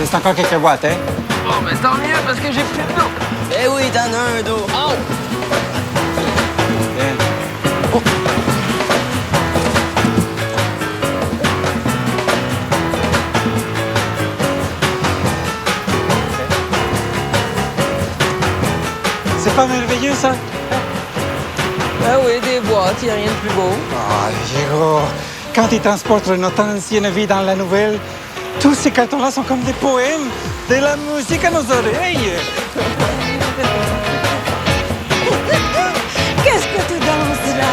reste encore quelques boîtes, hein? Oh, mais tant mieux, parce que j'ai plus d'eau. Eh oui, t'en as un d'eau. Oh! C'est pas merveilleux, ça? Ah oui, des boîtes, il n'y a rien de plus beau. Ah, Giro, quand ils transportent notre ancienne vie dans la nouvelle, tous ces cartons-là sont comme des poèmes, de la musique à nos oreilles. Qu'est-ce que tu danses là,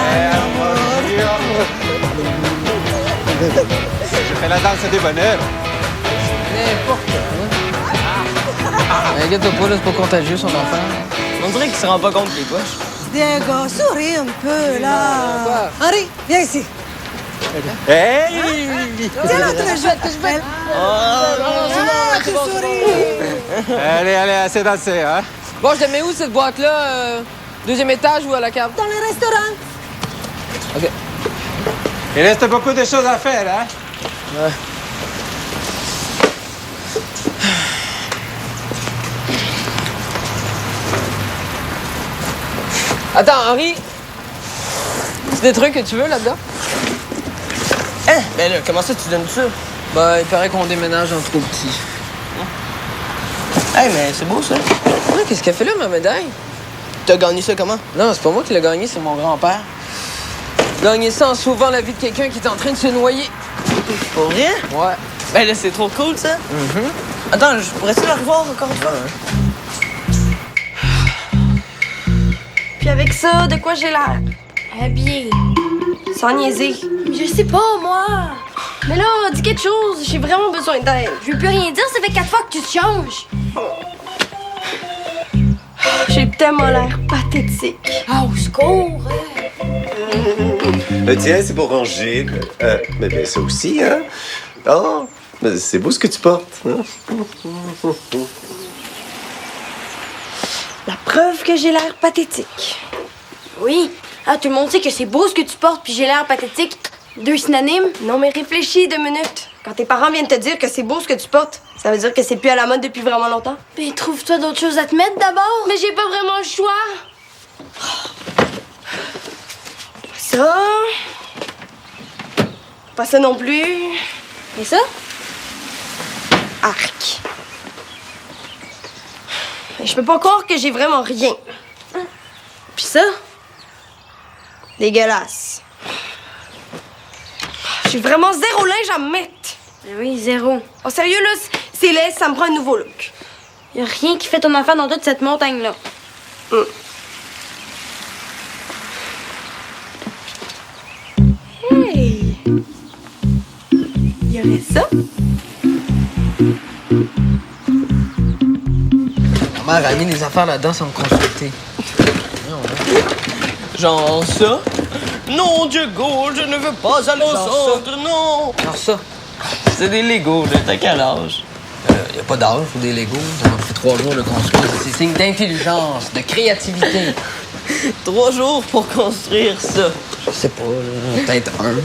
Je fais la danse du bonheur. N'importe quoi. Inquiète-toi pas, là, c'est pas contagieux, son enfant. On dirait qu'il se rend pas compte des poches. Diego, souris un peu, là. Henri, viens ici. Hey! Tiens l'autre jeu. Tu souris. Allez, assez dansé, hein? Bon, je te mets où, cette boîte-là? Deuxième étage ou à la cave? Dans le restaurant. OK. Il reste beaucoup de choses à faire, hein? Ouais. Attends, Henri! C'est des trucs que tu veux là-dedans? Hein? Ben là, comment ça, tu donnes ça? Ben, il paraît qu'on déménage en trop petit. Hey, mais c'est beau, ça. Ouais, qu'est-ce qu'elle fait là, ma médaille? T'as gagné ça comment? Non, c'est pas moi qui l'ai gagné, c'est mon grand-père. Gagné ça en sauvant la vie de quelqu'un qui est en train de se noyer. Pour rien? Ouais. Ben là, c'est trop cool, ça. Attends, je pourrais-tu le revoir encore une fois? Puis avec ça, de quoi j'ai l'air? Habillée. Sans niaiser. Je sais pas, moi. Mais là, dis quelque chose. J'ai vraiment besoin d'aide. Je veux plus rien dire, ça fait 4 fois que tu te changes. J'ai tellement l'air pathétique. Ah, au secours! Tiens, c'est pour ranger. Mais ça aussi, hein? Oh, mais c'est beau ce que tu portes. Hein? La preuve que j'ai l'air pathétique. Oui. Ah, tout le monde sait que c'est beau ce que tu portes, puis j'ai l'air pathétique. 2 synonymes? Non, mais réfléchis 2 minutes. Quand tes parents viennent te dire que c'est beau ce que tu portes, ça veut dire que c'est plus à la mode depuis vraiment longtemps. Mais trouve-toi d'autres choses à te mettre d'abord. Mais j'ai pas vraiment le choix. Pas ça. Pas ça non plus. Et ça? Arc. Je peux pas croire que j'ai vraiment rien. Puis ça? Dégueulasse. J'ai vraiment 0 linge à me mettre. Oui, 0. Oh, sérieux, là, c'est laid, ça me prend un nouveau look. Y a rien qui fait ton affaire dans toute cette montagne-là. Hey! Y aurait ça? Ma mère a mis des affaires là-dedans sans me consulter. Genre ça? Non, Diego, je ne veux pas aller au centre, non! Alors ça, C'est des Legos, là. T'as quel âge? y a pas d'âge pour des Legos. Ça m'a pris 3 jours de construire. C'est signe d'intelligence, de créativité. 3 jours pour construire ça. Je sais pas, là, peut-être 1. De toute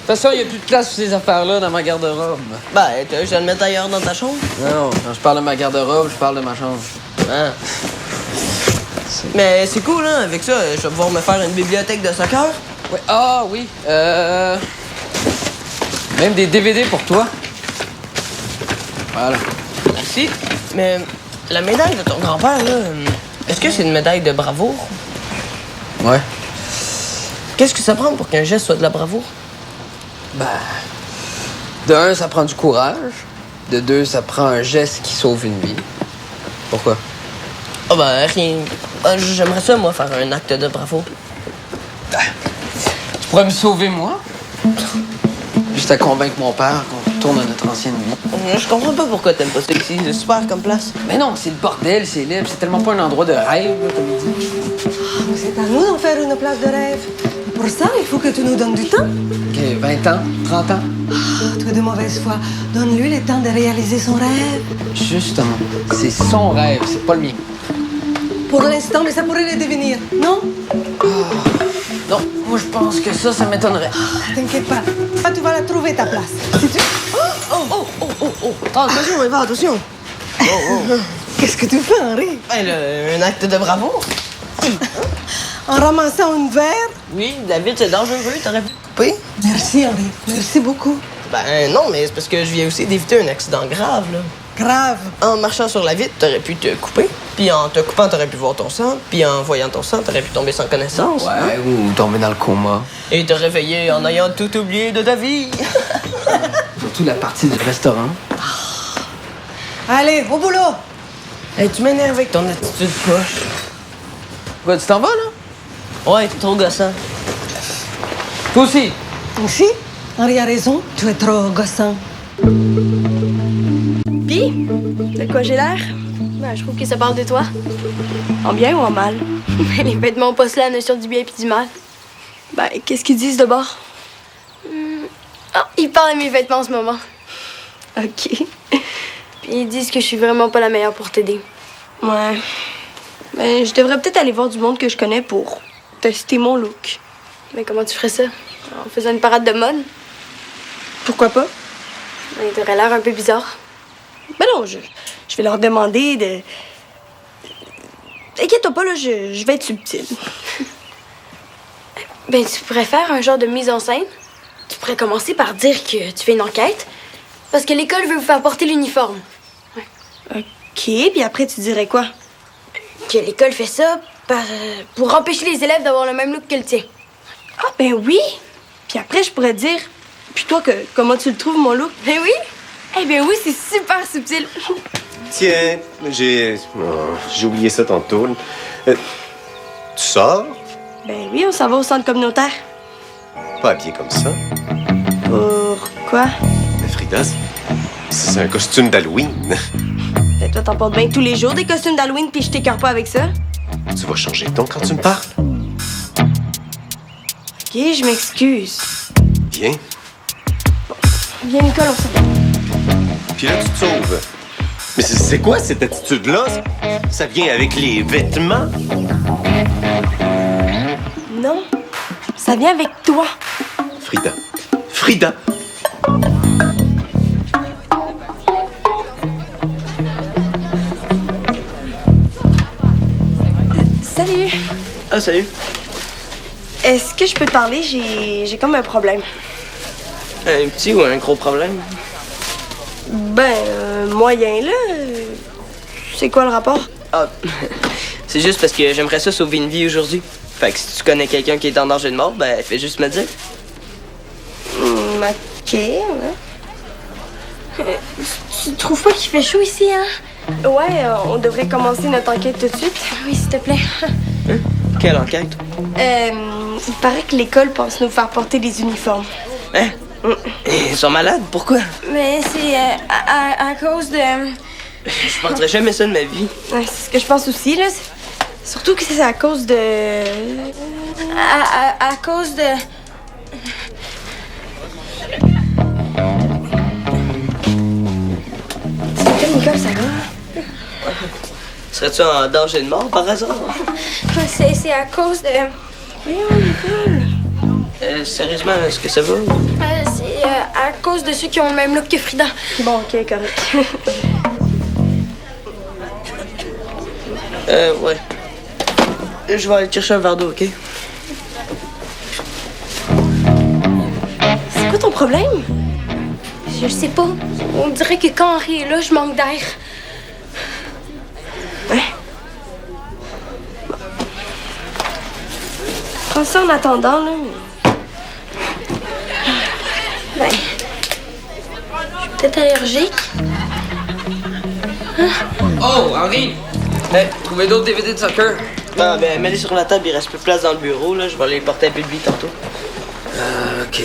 façon, il n'y a plus de place pour ces affaires-là dans ma garde-robe. Ben, je vais le mettre ailleurs dans ta chambre. Non, quand je parle de ma garde-robe, je parle de ma chambre. Hein? Mais c'est cool, hein? Avec ça, je vais pouvoir me faire une bibliothèque de soccer. Oui. Ah oui, même des DVD pour toi. Voilà. Merci. Mais la médaille de ton grand-père, là, est-ce que c'est une médaille de bravoure? Ouais. Qu'est-ce que ça prend pour qu'un geste soit de la bravoure? Ben, de 1, ça prend du courage. De 2, ça prend un geste qui sauve une vie. Pourquoi? Ah ben, rien. Ah, j'aimerais ça, moi, faire un acte de bravoure. Tu pourrais me sauver, moi? Juste à convaincre mon père qu'on retourne à notre ancienne vie. Je comprends pas pourquoi t'aimes pas ça ici. C'est super comme place. Mais non, c'est le bordel, c'est libre. C'est tellement pas un endroit de rêve, là, comme il dit. C'est à nous d'en faire une place de rêve. Pour ça, il faut que tu nous donnes du temps. OK, 20 ans, 30 ans. Ah, tu es de mauvaise foi. Donne-lui le temps de réaliser son rêve. Justement, c'est son rêve, c'est pas le mien. Pour l'instant, mais ça pourrait le devenir, non? Non, moi je pense que ça m'étonnerait. T'inquiète pas. Ah, tu vas la trouver, ta place. Si tu... Oh! Attention, Eva, attention! Qu'est-ce que tu fais, Henri? Ben, un acte de bravoure. En ramassant une verre? Oui, David, c'est dangereux. T'aurais pu te couper? Merci, Henri. Merci beaucoup. Ben non, mais c'est parce que je viens aussi d'éviter un accident grave, là. Grave. En marchant sur la vitre, t'aurais pu te couper. Puis en te coupant, t'aurais pu voir ton sang. Puis en voyant ton sang, t'aurais pu tomber sans connaissance. Ouais, ou tomber dans le coma. Et te réveiller en ayant tout oublié de ta vie. Surtout la partie du restaurant. Allez, au boulot. Hey, tu m'énerves avec ton attitude poche. Quoi, tu t'en vas, là? Ouais, t'es trop gossant. Toi aussi. Aussi, Henri a raison. Tu es trop gossant. Pis, de quoi j'ai l'air? Ben, je trouve que ça parle de toi. En bien ou en mal? Les vêtements ont pas cela la notion du bien et du mal. Ben, qu'est-ce qu'ils disent de bord? Ah, ils parlent de mes vêtements en ce moment. OK. Puis ils disent que je suis vraiment pas la meilleure pour t'aider. Ouais. Ben, je devrais peut-être aller voir du monde que je connais pour tester mon look. Mais comment tu ferais ça? En faisant une parade de mode? Pourquoi pas? Ben, t'aurais l'air un peu bizarre. Ben non, je vais leur demander de... Inquiète-toi pas, là, je vais être subtile. Ben, tu pourrais faire un genre de mise en scène. Tu pourrais commencer par dire que tu fais une enquête. Parce que l'école veut vous faire porter l'uniforme. Ouais. OK, puis après, tu dirais quoi? Que l'école fait ça pour empêcher les élèves d'avoir le même look que le tien. Ah, ben oui! Puis après, je pourrais dire... Puis toi, comment tu le trouves, mon look? Ben oui! Eh bien oui, c'est super subtil. Tiens, j'ai oublié ça tantôt. Tu sors? Ben oui, on s'en va au centre communautaire. Pas habillé comme ça. Pourquoi? Mais Frida, c'est un costume d'Halloween. Ben toi, t'en portes bien tous les jours des costumes d'Halloween, puis je t'écœure pas avec ça. Tu vas changer de ton quand tu me parles. OK, je m'excuse. Viens. Viens, Nicole, on s'en va. Puis là, tu te sauves. Mais c'est quoi cette attitude-là? Ça vient avec les vêtements? Non, ça vient avec toi. Frida. Frida! Salut. Ah, salut. Est-ce que je peux te parler? J'ai comme un problème. Un petit ou un gros problème? Ben, moyen, là. C'est quoi le rapport? Ah, c'est juste parce que j'aimerais ça sauver une vie aujourd'hui. Fait que si tu connais quelqu'un qui est en danger de mort, ben, fais juste me dire. OK, ouais. Tu trouves pas qu'il fait chaud ici, hein? Ouais, on devrait commencer notre enquête tout de suite. Oui, s'il te plaît. Hein? Quelle enquête? Il paraît que l'école pense nous faire porter des uniformes. Hein? Ils sont malades, pourquoi? Mais c'est à cause de... Je porterais jamais ça de ma vie. Ouais, c'est ce que je pense aussi, là. Surtout que c'est à cause de... À cause de... C'est que Nicole, ça va? Serais-tu en danger de mort, par hasard? C'est à cause de... Voyons, Nicole. Sérieusement, est-ce que ça va? C'est à cause de ceux qui ont le même look que Frida. Bon, OK, correct. Ouais. Je vais aller te chercher un verre d'eau, OK? C'est quoi ton problème? Je sais pas. On dirait que quand Henri est là, je manque d'air. Ouais. Bon. Prends ça en attendant, là. Ben... Je suis peut-être allergique. Oh, Henri! Hey, trouvez d'autres DVD de soccer. Ah, ben, mets-les sur la table, il reste plus de place dans le bureau, là. Je vais aller les porter à Bibi tantôt. OK.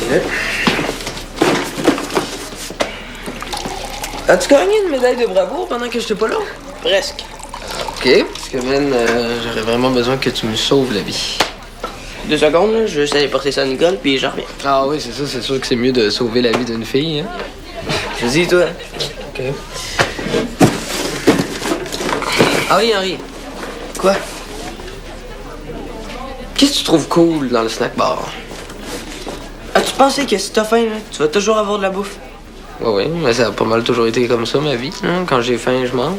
As-tu gagné une médaille de bravoure pendant que j'étais pas là? Presque. OK, parce que, man, j'aurais vraiment besoin que tu me sauves la vie. 2 secondes, là. Je vais juste aller porter ça à Nicole, puis j'en reviens. Ah oui, c'est ça, c'est sûr que c'est mieux de sauver la vie d'une fille, hein? Vas-y, toi. OK. Ah oui, Henri. Quoi? Qu'est-ce que tu trouves cool dans le snack bar? As-tu pensé que si t'as faim, là, tu vas toujours avoir de la bouffe? Oui, mais ça a pas mal toujours été comme ça, ma vie. Hein? Quand j'ai faim, je mange.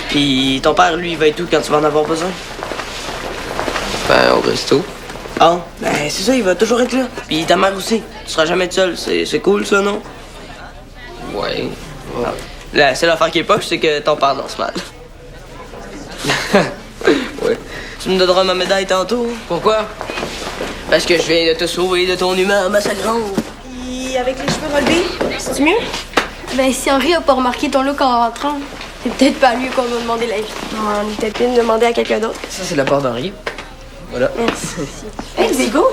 Puis ton père, lui, il va être où quand tu vas en avoir besoin? Ben, au resto. Ah, ben c'est ça, il va toujours être là. Puis ta mère aussi. Tu seras jamais seul. C'est cool, ça, non? Ouais. Ah. La seule affaire qui est poche, c'est que ton père danse mal. Ouais. Tu me donneras ma médaille tantôt? Pourquoi? Parce que je viens de te sauver de ton humeur massacrante. Et avec les cheveux relevés, c'est mieux? Ben, si Henri a pas remarqué ton look en rentrant, c'est peut-être pas à lui qu'on doit demander l'avis. On est peut-être mieux de demander à quelqu'un d'autre. Ça, c'est de la part d'Henri. Voilà. Merci. Hey, Diego,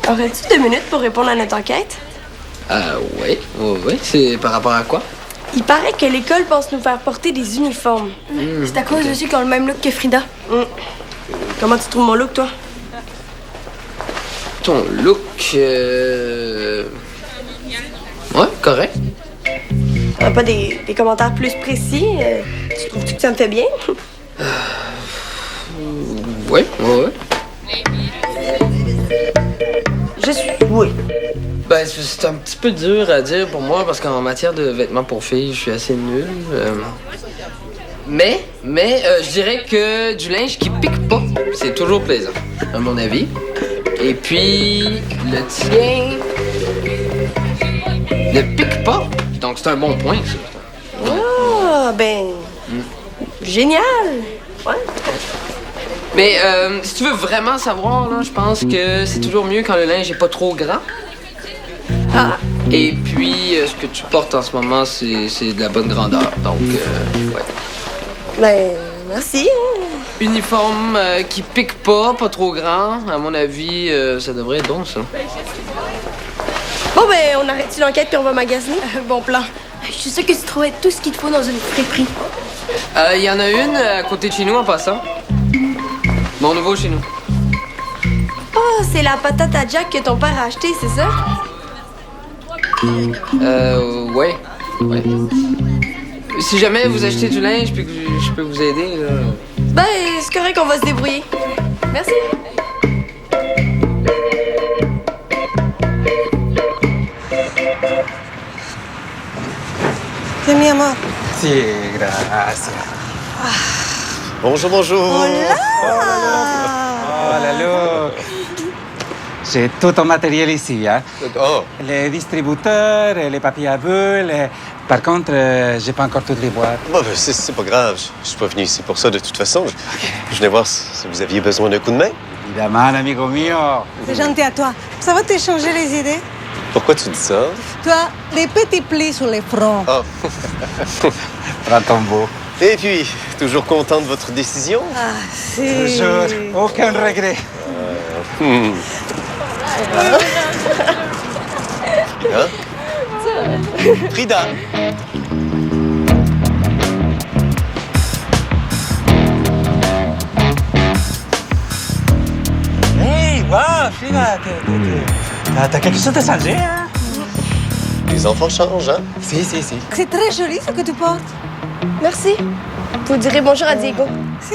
aurais-tu 2 minutes pour répondre à notre enquête? Ouais. Ouais. C'est par rapport à quoi? Il paraît que l'école pense nous faire porter des uniformes. C'est à cause de ceux qui ont le même look que Frida. Comment tu trouves mon look, toi? Ton look, Ouais, correct. Pas des commentaires plus précis. Tu trouves-tu que ça me fait bien? Ouais. Je suis... Oui. Ben, c'est un petit peu dur à dire pour moi parce qu'en matière de vêtements pour filles, je suis assez nul. Mais, je dirais que du linge qui pique pas, c'est toujours plaisant, à mon avis. Et puis, le tien ne pique pas, donc c'est un bon point, ça. Ah, ben... Génial! Ouais. Mais si tu veux vraiment savoir, là, je pense que c'est toujours mieux quand le linge est pas trop grand. Ah. Et puis, ce que tu portes en ce moment, c'est de la bonne grandeur. Donc, ouais. Ben, merci. Uniforme qui pique pas trop grand. À mon avis, ça devrait être bon, ça. Bon, ben, on arrête l'enquête puis on va magasiner. Bon plan. Je suis sûre que tu trouverais tout ce qu'il te faut dans une friperie. Il y en a une à côté de chez nous en passant. Mon nouveau chez nous. Oh, c'est la patate à Jack que ton père a achetée, c'est ça? Ouais. Si jamais vous achetez du linge puis que je peux vous aider, là... Ben, c'est correct, on va se débrouiller. Merci. C'est mi amor. Si, gracias. Bonjour. Hola! Oh, la look. J'ai tout ton matériel ici, hein. Oh, Les distributeurs, les papiers à bulles. Par contre, j'ai pas encore toutes les boîtes. bon, ben, c'est pas grave. Je suis pas venu ici pour ça de toute façon. Je venais voir si vous aviez besoin d'un coup de main. Évidemment, amigo mio. C'est gentil à toi. Ça va te changer les idées? Pourquoi tu dis ça? Toi, des petits plis sur les fronts. Oh. Prends ton beau. Et puis, toujours content de votre décision? Ah, si. Toujours. Aucun regret. Hein? Frida! Hey, wow, Frida, t'as quelque chose de changé, hein? Les enfants changent, hein? Si. C'est très joli ce que tu portes. Merci. Vous direz bonjour à Diego. Si.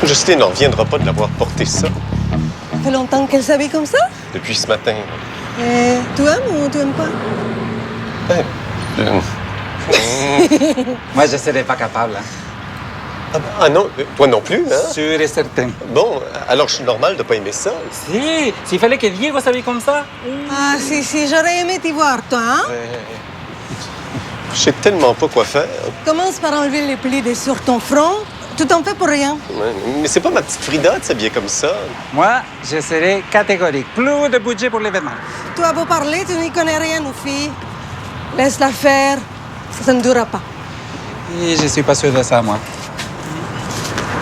Justine n'en reviendra pas de l'avoir porté ça Ça fait longtemps qu'elle s'habille comme ça? depuis ce matin. Tu aimes ou tu aimes pas? Moi, je serais pas capable, hein. Ah non, toi non plus, hein? Sûr et certain. Bon, alors je suis normal de pas aimer ça. Si, s'il fallait que Diego s'habille comme ça. Ah, si, j'aurais aimé t'y voir, toi, hein? Je sais tellement pas quoi faire. Commence par enlever les plis de sur ton front. Tu t'en fais pour rien. Ouais, mais c'est pas ma petite Frida de s'habiller comme ça. Moi, je serais catégorique. Plus de budget pour les vêtements. Tu as beau parler, tu n'y connais rien aux filles. Laisse-la faire. Ça ne durera pas. Et je suis pas sûr de ça, moi.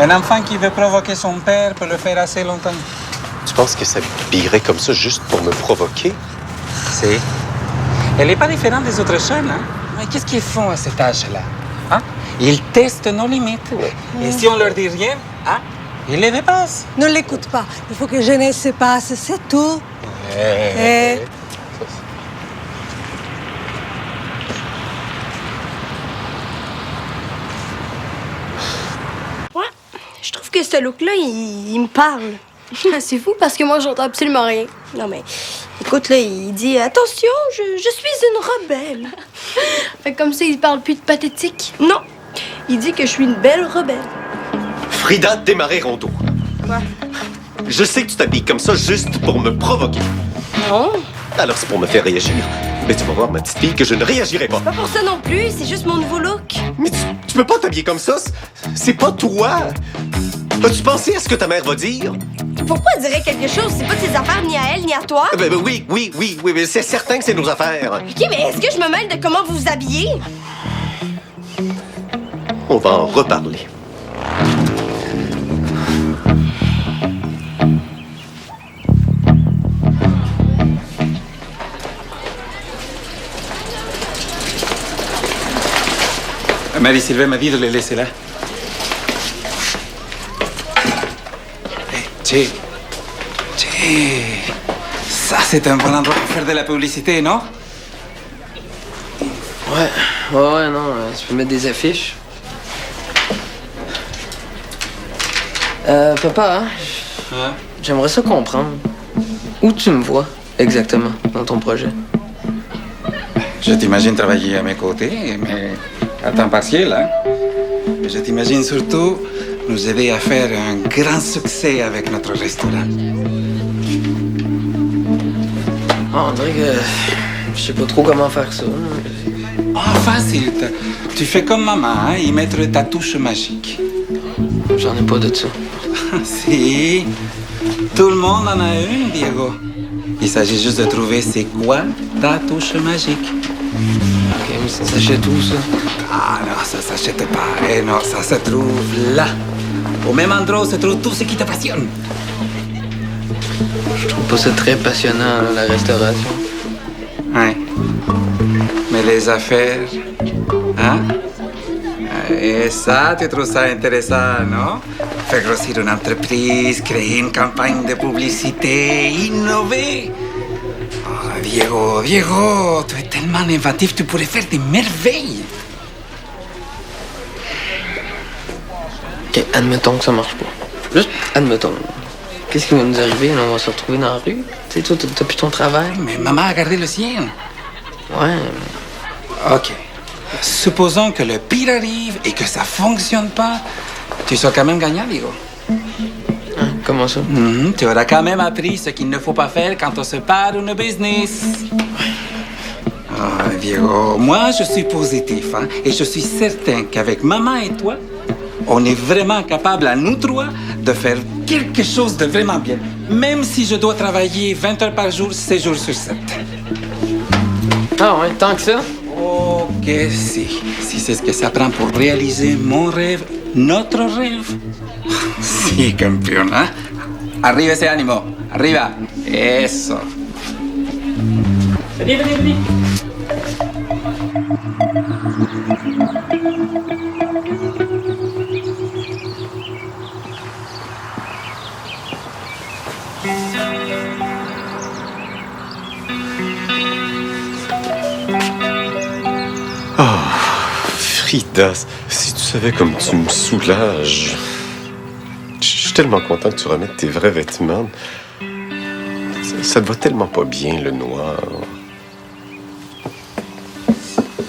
Un enfant qui veut provoquer son père peut le faire assez longtemps. Tu penses que ça s'habillerait comme ça juste pour me provoquer? Si. Elle n'est pas différente des autres jeunes, hein? Mais qu'est-ce qu'ils font à cet âge-là? Hein? Ils testent nos limites. Et si on leur dit rien, hein? Ils les dépassent. Ne l'écoute pas. Il faut que jeunesse se passe, c'est tout. Eh. que ce look-là, il me parle. C'est fou parce que moi, j'entends absolument rien. Non, mais écoute, là, il dit « Attention, je suis une rebelle. » Fait que comme ça, il parle plus de pathétique. Non, il dit que je suis une belle rebelle. Frida Desmarais-Rondeau. Quoi? Je sais que tu t'habilles comme ça juste pour me provoquer. Non, Alors c'est pour me faire réagir. Mais tu vas voir, ma petite fille, que je ne réagirai pas. pas pour ça non plus, c'est juste mon nouveau look. Mais tu peux pas t'habiller comme ça. C'est pas toi. As-tu pensé à ce que ta mère va dire? Pourquoi elle dirait quelque chose? C'est pas de ses affaires ni à elle ni à toi. Oui, mais c'est certain que c'est nos affaires. OK, mais est-ce que je me mêle de comment vous vous habillez? On va en reparler. Marie-Sylvain m'a dit de les laisser là. Hey, ça c'est un bon endroit pour faire de la publicité, non? Ouais, non, tu peux mettre des affiches. Papa, Hein? j'aimerais ça comprendre. Où tu me vois exactement dans ton projet? Je t'imagine travailler à mes côtés, mais à temps partiel, hein? Je t'imagine surtout nous aider à faire un grand succès avec notre restaurant. On dirait que je sais pas trop comment faire ça. Facile. Tu fais comme maman, hein? Y mettre ta touche magique. J'en ai pas de ça. Si. Tout le monde en a une, Diego. Il s'agit juste de trouver c'est quoi ta touche magique. Ok, mais ça s'achète où, ça? Ah non, ça s'achète pas. Eh non, ça se trouve là. Au même endroit où se trouve tout ce qui te passionne. Je trouve pas ça très passionnant, là, la restauration. Ouais. Mais les affaires, hein? Et ça, tu trouves ça intéressant, non? Faire grossir une entreprise, créer une campagne de publicité, innover. Oh, Diego, tu es tellement inventif, tu pourrais faire des merveilles. Ok, admettons que ça marche pas. Juste admettons. Qu'est-ce qui va nous arriver? Là, on va se retrouver dans la rue. Tu sais, toi, t'as plus ton travail. Mais maman a gardé le sien. Ouais, OK. Supposons que le pire arrive et que ça fonctionne pas. Tu seras quand même gagnant, Diego. hein, comment ça? Tu auras quand même appris ce qu'il ne faut pas faire quand on se part une business. Ah, Diego, moi, je suis positif, hein, et je suis certain qu'avec maman et toi, on est vraiment capable à nous trois de faire quelque chose de vraiment bien. Même si je dois travailler 20 heures par jour, 7 jours sur 7. Ah ouais, tant que ça? Ok, si. Si c'est ce que ça prend pour réaliser mon rêve, notre rêve. Si, campeón, hein? Arriba ese ánimo. Arriba. Eso. Vení. Frida, si tu savais comme tu me soulages. Je suis tellement content que tu remettes tes vrais vêtements. Ça te va tellement pas bien, le noir.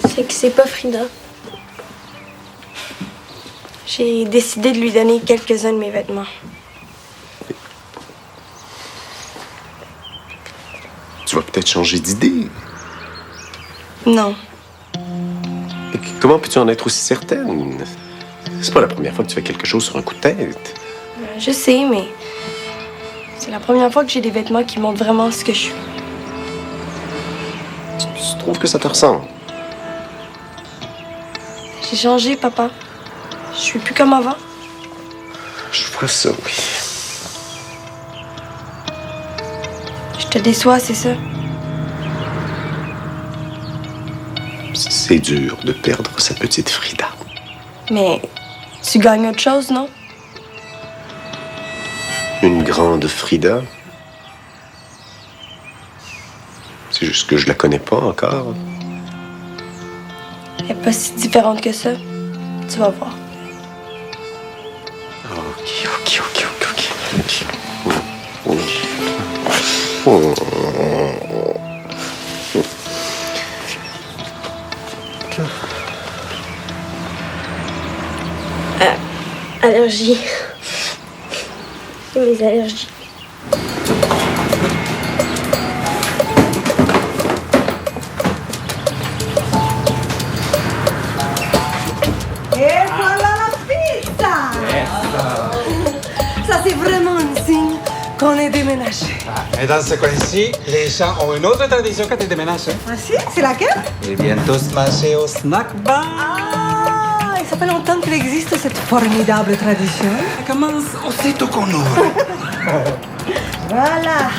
C'est que c'est pas Frida. J'ai décidé de lui donner quelques-uns de mes vêtements. Tu vas peut-être changer d'idée. Non. Mais comment peux-tu en être aussi certaine? C'est pas la première fois que tu fais quelque chose sur un coup de tête. Je sais, mais c'est la première fois que j'ai des vêtements qui montrent vraiment ce que je suis. Tu trouves que ça te ressemble? J'ai changé, papa. Je suis plus comme avant. Je vois ça, oui. Je te déçois, c'est ça? C'est dur de perdre sa petite Frida. Mais tu gagnes autre chose, non? Une grande Frida? C'est juste que je la connais pas encore. Elle est pas si différente que ça. Tu vas voir. Ok. Allergie. Mes allergies. Et voilà la pizza! Ça, c'est vraiment un signe qu'on est déménagé. Et dans ce coin-ci, les gens ont une autre tradition quand ils déménagent. Ah si? C'est laquelle? Ils viennent tous manger au snack bar. Ah, et ça fait longtemps qu'il existe cette formidable tradition. Ça commence aussitôt qu'on ouvre. Voilà.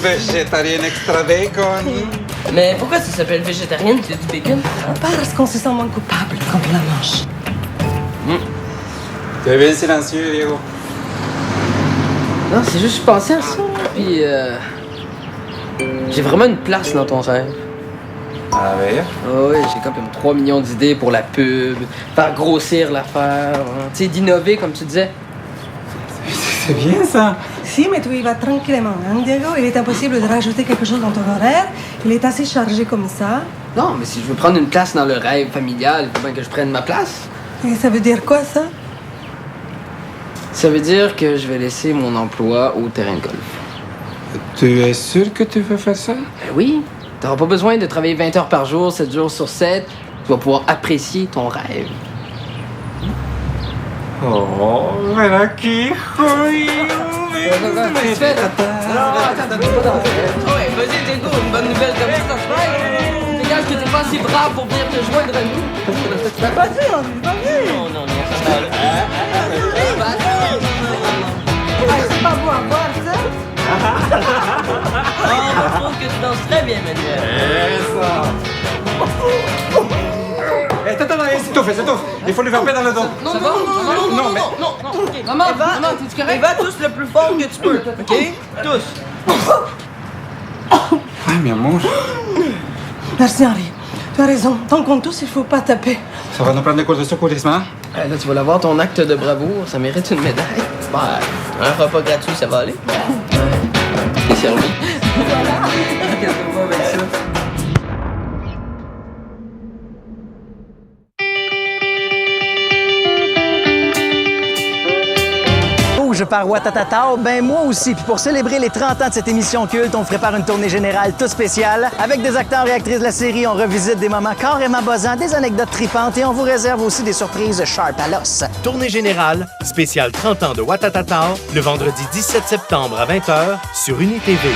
Végétarien extra bacon. Mais pourquoi ça s'appelle végétarienne? C'est du bacon? Parce qu'on se sent moins coupable quand on la mange. Tu es bien silencieux, Diego. Non, c'est juste, je pensais à ça, puis j'ai vraiment une place dans ton rêve. A ver. Oh, oui, j'ai comme 3 millions d'idées pour la pub, faire grossir l'affaire, hein. Tu sais, d'innover, comme tu disais. C'est bien ça. Si, mais tu y vas tranquillement, hein, Diego? Il est impossible de rajouter quelque chose dans ton horaire. Il est assez chargé comme ça. Non, mais si je veux prendre une place dans le rêve familial, il faut bien que je prenne ma place. Et ça veut dire quoi, ça? Ça veut dire que je vais laisser mon emploi au terrain de golf. Tu es sûr que tu veux faire ça? Ben oui, t'auras pas besoin de travailler 20 heures par jour, 7 jours sur 7. Tu vas pouvoir apprécier ton rêve. Oh, ven aquí, joyo. Qu'est-ce que tu fais, là? Attends, ouais, vas-y, Diego, une bonne nouvelle comme ça, ça se fait. Dégage que t'es pas assez brave pour venir te joindre à nous. Vas-y, vas-y. Non, ça va aller. Ah, c'est pas beau à voir, ça? Je trouve que tu danses très bien, Manuel. Attends, s'étouffe. Il faut lui faire paix dans le dos. Non, ok. Maman, t'es-tu correct? Et va tous le plus fort que tu peux, OK? Tous. Ay, mi amor. Merci, Henri. Tu as raison. Tant qu'on tousse, il faut pas taper. Ça va nous prendre des cours de secourisme, hein? Là, tu vas l'avoir, ton acte de bravoure. Ça mérite une médaille. Bah, un repas gratuit, ça va aller. T'es servi. Qu'est-ce qu'on va avec ça? Par Watatata, ben moi aussi. Puis pour célébrer les 30 ans de cette émission culte, on prépare une tournée générale toute spéciale. Avec des acteurs et actrices de la série, on revisite des moments carrément buzzants, des anecdotes tripantes et on vous réserve aussi des surprises sharp à l'os. Tournée générale, spéciale 30 ans de Watatata, le vendredi 17 septembre à 20h sur UniTV.